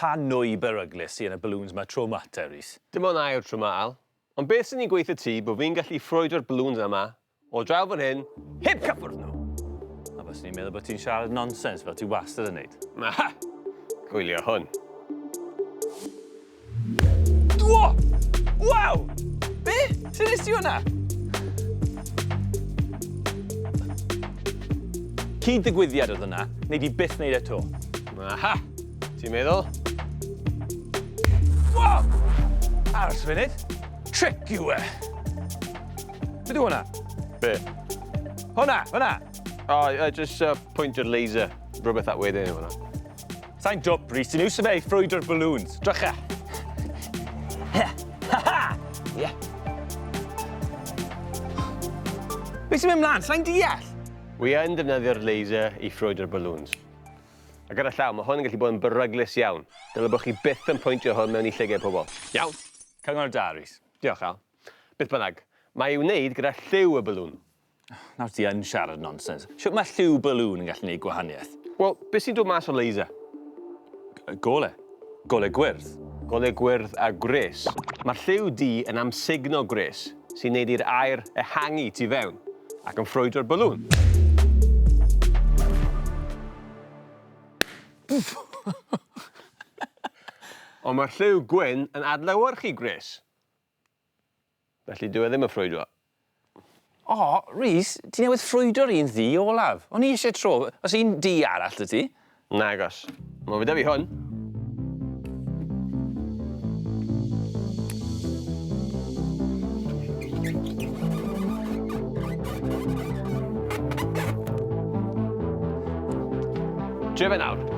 pa nwy beryglis sy'n y balwns mae tro mater, Rhys? Dim ond air tro mael. Ond beth sy'n ni'n gweithio ti bod fi'n gallu ffrwydro'r balwns yma o draw fan hyn, heb cyffwrdd nhw. A bys ni'n meddwl bod ti'n siarad nonsens fel ti wastad yn neud. Ha! Gwylio hwn. Dwo! Waw! Be? Sut nes ti hwnna? Cyd-ddigwyddiad oedd hwnna, neu di byth wneud eto. Aha! Ti'n meddwl? Wow! Aros funud. Trick yw e. Beth yw hwnna? Be? Hwnna! Just pwyntio'r laser. Rhywbeth that wedyn yw hwnna. Sa'n dwp, Rhys. Ti'n iwsio fe i ffrwydro'r balwns. Drycha. Ha-ha! Ie. Be sy'n mynd mlaen? Sa'n deall? Wi yn defnyddio'r laser i ffrwydro'r balwns. A gyda llaw, mae hwn yn gallu bod yn beryglis iawn. Dyle bod chi byth yn pwyntio hwn mewn i lligau pobl. Iawn? Cyngor da, Rhys. Diolch, Al. Beth bynnag, mae i'w wneud gyda lliw y balwn. Nawr ti yn siarad nonsens. Sut mae lliw balwn yn gallu gwneud gwahaniaeth? Wel, beth sy'n dod mas o'r laser? Gole. Gole gwyrdd. Gole gwyrdd a gres. Mae'r lliw di yn amsugno gres sy'n neud i'r aer ehangu tu fewn ac yn ffrwydro'r balwn. Ond mae'r lliw gwyn yn adlewyrchu gres. Felly dyw e ddim yn ffrwydro. O, Rhys, ti newydd ffrwydro'r un ddi olaf. O'n i eisiau tro. Os un di arall dy ti? Nagos. Mae fe da fi hwn. Tre fe nawr.